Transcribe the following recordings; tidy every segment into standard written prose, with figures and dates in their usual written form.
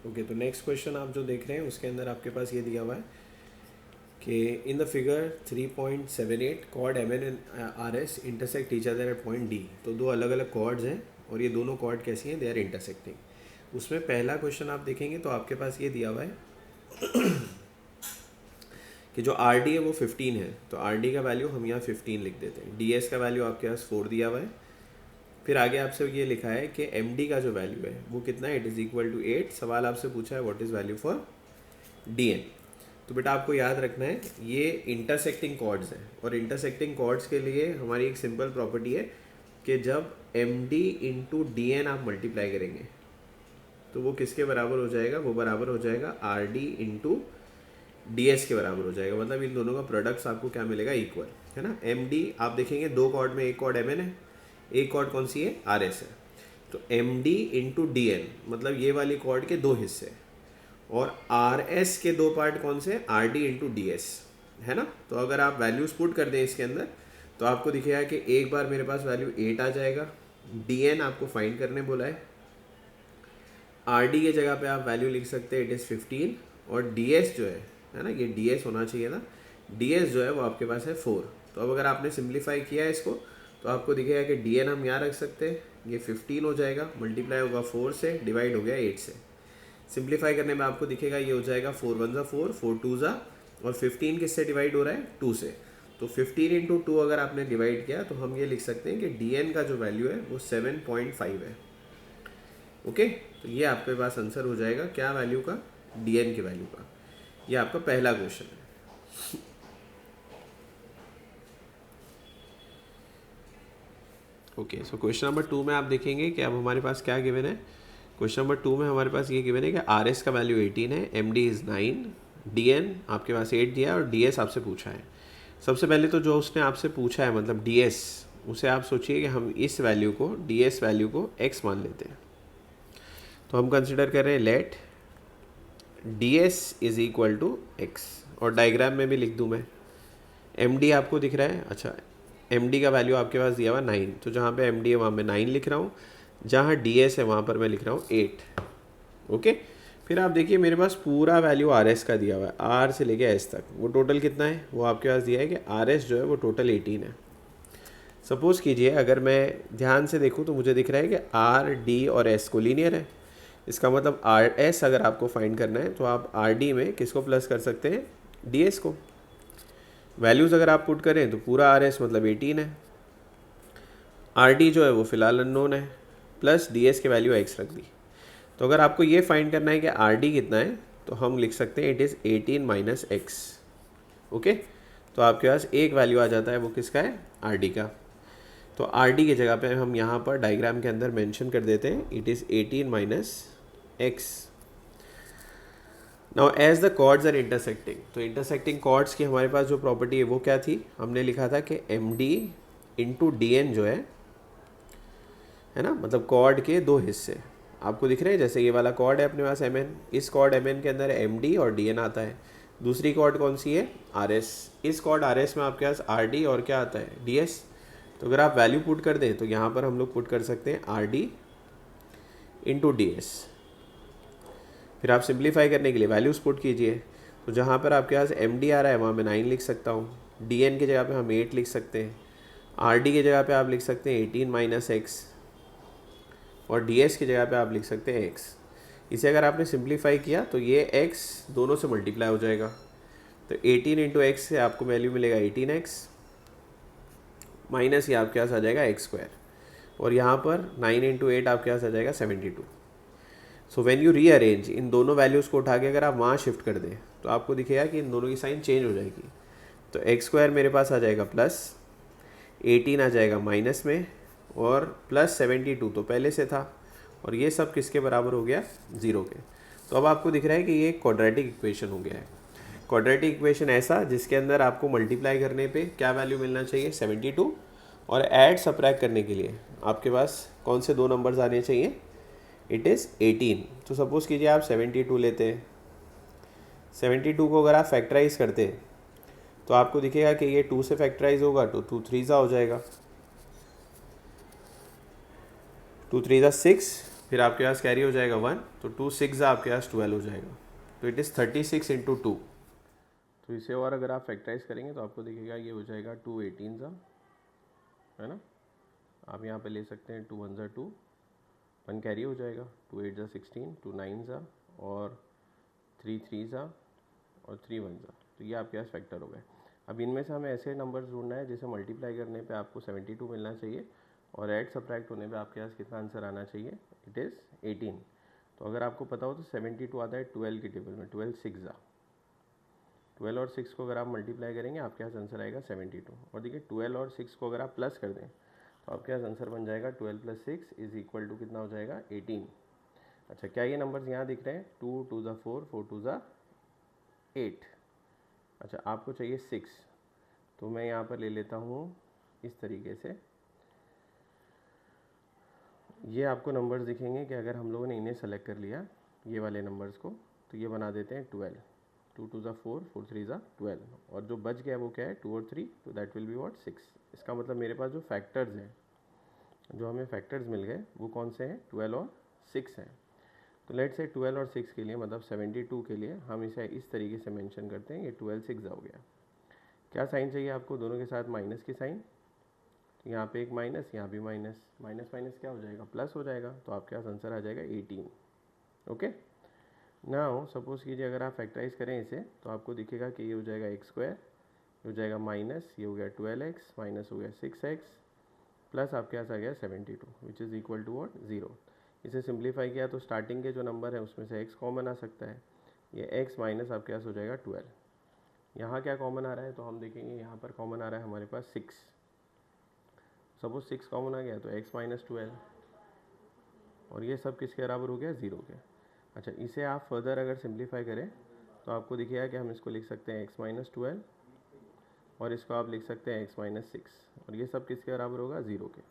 Okay, तो next question आप जो देख रहे हैं उसके अंदर आपके पास ये दिया हुआ है कि in the figure 3.78 chord M N and R S intersect each other at point D. तो दो अलग अलग कॉर्ड्स हैं और ये दोनों कॉर्ड कैसी हैं, दे आर इंटरसेक्टिंग। उसमें पहला क्वेश्चन आप देखेंगे तो आपके पास ये दिया हुआ है कि जो आर डी है वो 15 है, तो आर डी का वैल्यू हम यहाँ 15 लिख देते हैं। डी एस का वैल्यू आपके पास 4 दिया हुआ है। फिर आगे आपसे ये लिखा है कि एम डी का जो वैल्यू है वो कितना है, इट इज़ इक्वल टू 8। सवाल आपसे पूछा है what is value for D N. तो बेटा आपको याद रखना है ये इंटरसेक्टिंग कॉर्ड्स हैं और इंटरसेक्टिंग कॉर्ड्स के लिए हमारी एक सिंपल प्रॉपर्टी है कि जब M D into D N आप मल्टीप्लाई करेंगे तो वो किसके बराबर हो जाएगा, वो बराबर हो जाएगा R D into D S के बराबर हो जाएगा। मतलब इन दोनों का प्रोडक्ट्स आपको क्या मिलेगा, इक्वल, है ना। एम डी आप देखेंगे दो कॉर्ड में, एक कॉर्ड एम एन है, एक कॉर्ड कौन सी है, आर एस है। तो M D into D N मतलब ये वाली कॉर्ड के दो हिस्से और आर एस के दो पार्ट कौन से, R D into D S, है ना। तो अगर आप वैल्यूज पुट कर दें इसके अंदर तो आपको दिखेगा कि एक बार मेरे पास वैल्यू 8 आ जाएगा। डी एन आपको फाइंड करने बोला है, आर डी के जगह पे आप वैल्यू लिख सकते हैं इट इज़ 15 और डी एस जो है ना, ये डी एस होना चाहिए था, डी एस जो है वो आपके पास है 4। तो अब अगर आपने सिंप्लीफाई किया है इसको तो आपको दिखेगा कि डी एन हम यहाँ रख सकते हैं, ये 15 हो जाएगा, मल्टीप्लाई होगा 4 से, डिवाइड हो गया 8 से। सिंप्लीफाई करने में आपको दिखेगा ये हो जाएगा 4 1 ज़ा 4, 4 2 ज़ा, और 15 किससे डिवाइड हो रहा है, 2 से। तो 15 इंटू 2 अगर आपने डिवाइड किया तो हम ये लिख सकते हैं कि डी एन का जो वैल्यू है वो 7.5 है। ओके, तो ये आपके पास आंसर हो जाएगा क्या वैल्यू का, डी एन के वैल्यू का। ये आपका पहला क्वेश्चन है। ओके, सो क्वेश्चन नंबर 2 में आप देखेंगे कि अब हमारे पास क्या गिवन है। क्वेश्चन नंबर 2 में हमारे पास ये गिवन है कि आर एस का वैल्यू 18 है, M D is 9, D N आपके पास 8 दिया है और डी एस आपसे पूछा है। सबसे पहले तो जो उसने आपसे पूछा है मतलब डी एस, उसे आप सोचिए कि हम इस वैल्यू को, डी एस वैल्यू को एक्स मान लेते हैं। तो हम कंसिडर कर रहे हैं let D S is equal to X, और डायग्राम में भी लिख दूँ मैं। एम डी आपको दिख रहा है, अच्छा एम डी का वैल्यू आपके पास दिया हुआ 9, तो जहाँ पे एम डी है वहाँ मैं 9 लिख रहा हूँ, जहाँ डी एस है वहाँ पर मैं लिख रहा हूँ 8। ओके, फिर आप देखिए मेरे पास पूरा वैल्यू आर एस का दिया हुआ है, आर से लेके एस तक, वो टोटल कितना है, वो आपके पास दिया है कि आर एस जो है वो टोटल 18 है। सपोज़ कीजिए अगर मैं ध्यान से देखूँ तो मुझे दिख रहा है कि आर डी और एस को लीनियर है। इसका मतलब आर एस अगर आपको फाइंड करना है तो आप आर डी में किसको प्लस कर सकते हैं, डी एस को। वैल्यूज़ अगर आप पुट करें तो पूरा आर एस मतलब 18 है, आर डी जो है वो फ़िलहाल अननोन है, प्लस डी एस की वैल्यू एक्स रख दी। तो अगर आपको ये फाइंड करना है कि आर डी कितना है तो हम लिख सकते हैं it is 18 minus x. Okay, तो आपके पास एक वैल्यू आ जाता है, वो किसका है, आर डी का। तो आर डी की जगह पे हम यहाँ पर डायग्राम के अंदर मेंशन कर देते हैं it is 18 minus X. Now as the chords are intersecting, तो इंटरसेक्टिंग कॉर्ड्स की हमारे पास जो प्रॉपर्टी है वो क्या थी, हमने लिखा था कि M D into D N जो है ना, मतलब कॉर्ड के दो हिस्से आपको दिख रहे हैं। जैसे ये वाला कॉर्ड है अपने पास एम एन, इस कॉर्ड एम एन के अंदर एम डी और डी एन आता है। दूसरी कॉर्ड कौन सी है, आर एस, इस कॉर्ड आर एस में आपके पास आर डी और क्या आता है, डी एस। तो अगर आप वैल्यू पुट कर दें तो यहाँ पर हम लोग पुट कर सकते हैं R D into D S. फिर आप सिंप्लीफाई करने के लिए वैल्यूज़ पुट कीजिए, तो जहाँ पर आपके पास एम डी आ रहा है वहाँ मैं 9 लिख सकता हूँ, डी एन की जगह पे हम 8 लिख सकते हैं, आर डी की जगह पे आप लिख सकते हैं 18 माइनस एक्स, और डी एस की जगह पे आप लिख सकते हैं एक्स। इसे अगर आपने सिंप्लीफाई किया तो ये एक्स दोनों से मल्टीप्लाई हो जाएगा, तो 18 इंटू एक्स से आपको वैल्यू मिलेगा 18x माइनस ये आपके पास आ जाएगा एक्स स्क्वायर, और यहाँ पर 9 इंटू 8 आपके पास आ जाएगा 72। सो व्हेन यू रीअरेंज इन दोनों वैल्यूज़ को उठा के अगर आप वहाँ शिफ्ट कर दें तो आपको दिखेगा कि इन दोनों की साइन चेंज हो जाएगी। तो एक्स स्क्वायर मेरे पास आ जाएगा प्लस 18 आ जाएगा माइनस में, और प्लस 72 तो पहले से था, और ये सब किसके बराबर हो गया, 0 के। तो अब आपको दिख रहा है कि ये क्वाड्रेटिक इक्वेशन हो गया है। क्वाड्रेटिक इक्वेशन ऐसा जिसके अंदर आपको मल्टीप्लाई करने पे क्या वैल्यू मिलना चाहिए, 72, और ऐड सब्ट्रैक्ट करने के लिए आपके पास कौन से दो नंबर्स आने चाहिए, इट इज़ 18। तो सपोज़ कीजिए आप 72 लेते हैं, 72 को अगर आप फैक्टराइज करते हैं तो आपको दिखेगा कि ये 2 से फैक्टराइज होगा तो 2 3 हो जाएगा, 2 3 6, फिर आपके पास कैरी हो जाएगा 1, तो 2 6 आपके पास 12 हो जाएगा। तो इट इज़ 36 इंटू 2। तो इसे और अगर आप फैक्टराइज करेंगे तो आपको दिखेगा ये हो जाएगा 2 18 है ना। आप यहाँ पे ले सकते हैं 2 1 2, 1 कैरी हो जाएगा, 2 8 16, 2 9 और 3 3 और 3 1। तो ये आपके पास फैक्टर हो गए। अब इनमें से हमें ऐसे नंबर्स ढूंढना है जिसे मल्टीप्लाई करने पे आपको 72 मिलना चाहिए और ऐड सब्ट्रैक्ट होने पे आपके पास कितना आंसर आना चाहिए, इट इज़ 18। तो अगर आपको पता हो तो 72 आता है 12 की टेबल में, 12 6 12 और 6 को अगर आप मल्टीप्लाई करेंगे आपके पास आंसर आएगा 72। और देखिए 12 और 6 को अगर आप प्लस कर दें तो आपके पास आंसर बन जाएगा 12 + 6 इज इक्वल टू कितना हो जाएगा 18। अच्छा, क्या ये नंबर्स यहाँ दिख रहे हैं? 2 2 4, 4 2 8। अच्छा, आपको चाहिए 6, तो मैं यहाँ पर ले लेता हूँ इस तरीके से। ये आपको नंबर्स दिखेंगे कि अगर हम लोगों ने इन्हें सेलेक्ट कर लिया, ये वाले नंबर्स को, तो ये बना देते हैं 12। 2 2 4, 4 3 12, और जो बच गया वो क्या है 2 और 3, तो दैट विल बी व्हाट 6। इसका मतलब मेरे पास जो फैक्टर्स हैं, जो हमें फैक्टर्स मिल गए वो कौन से हैं? 12 और 6 हैं। तो लेट से 12 और 6 के लिए, मतलब 72 के लिए हम इसे इस तरीके से मेंशन करते हैं, ये 12 6 हो गया। क्या साइन चाहिए आपको? दोनों के साथ माइनस की साइन। तो यहाँ पे एक माइनस, यहाँ भी माइनस, माइनस माइनस क्या हो जाएगा? प्लस हो जाएगा। तो आपके पास आंसर आ जाएगा 18। ओके, नाउ सपोज कीजिए अगर आप फैक्टराइज करें इसे तो आपको दिखेगा कि ये हो जाएगा x², ये हो जाएगा माइनस, ये हो गया 12x, माइनस हो गया 6x, प्लस आपके पास आ गया 72 which is equal to what 0। इसे सिंप्लीफाई किया तो स्टार्टिंग के जो नंबर है उसमें से x कॉमन आ सकता है, ये x माइनस आपके पास हो जाएगा 12। यहाँ क्या कॉमन आ रहा है? तो हम देखेंगे यहाँ पर कॉमन आ रहा है हमारे पास 6। सपोज 6 कॉमन आ गया तो x माइनस 12, और ये सब किसके बराबर हो गया? 0 के। अच्छा, इसे आप फर्दर अगर सिंप्लीफाई करें तो आपको दिखेगा कि हम इसको लिख सकते हैं x माइनस 12, और इसको आप लिख सकते हैं x माइनस 6, और ये सब किसके बराबर होगा? 0 के।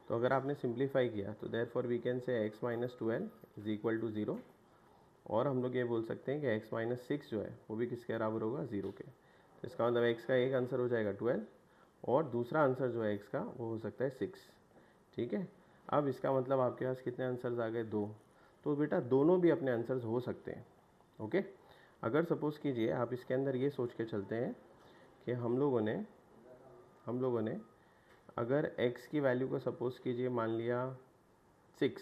तो अगर आपने सिंप्लीफाई किया तो therefore we can say x minus 12 is equal to 0, और हम लोग ये बोल सकते हैं कि x माइनस 6 जो है वो भी किसके बराबर होगा? 0 के। तो इसका मतलब x का एक आंसर हो जाएगा 12, और दूसरा आंसर जो है x का वो हो सकता है 6। ठीक है, अब इसका मतलब आपके पास कितने आंसर्स आ गए? 2। तो बेटा दोनों भी अपने आंसर्स हो सकते हैं। ओके, अगर सपोज़ कीजिए आप इसके अंदर ये सोच के चलते हैं कि हम लोगों ने अगर x की वैल्यू को सपोज़ कीजिए मान लिया 6,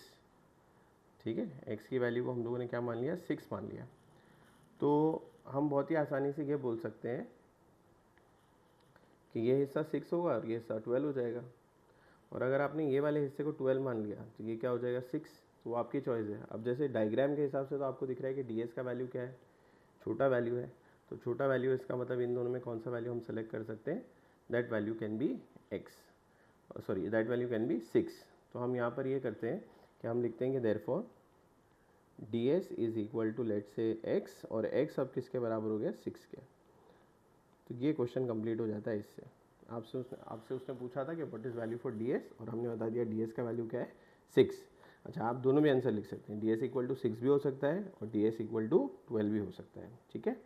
ठीक है, x की वैल्यू को हम लोगों ने क्या मान लिया? 6 मान लिया। तो हम बहुत ही आसानी से ये बोल सकते हैं कि ये हिस्सा 6 होगा और ये हिस्सा 12 हो जाएगा। और अगर आपने ये वाले हिस्से को 12 मान लिया तो ये क्या हो जाएगा? 6। तो वो आपकी चॉइस है। अब जैसे डायग्राम के हिसाब से तो आपको दिख रहा है कि ds का वैल्यू क्या है? छोटा वैल्यू है। तो छोटा वैल्यू, इसका मतलब इन दोनों में कौन सा वैल्यू हम सेलेक्ट कर सकते हैं? That value can be that value can be 6। तो हम यहाँ पर ये करते हैं कि हम लिखते हैं कि therefore ds is equal to let say x, और x अब किसके बराबर हो गया? 6 के। तो ये क्वेश्चन कंप्लीट हो जाता है इससे। आपसे उसने पूछा था कि what is value for ds, और हमने बता दिया ds का वैल्यू क्या है? 6। अच्छा, आप दोनों भी आंसर लिख सकते हैं, ds इक्वल टू 6 भी हो सकता है और ds इक्वल टू 12 भी हो सकता है। ठीक है।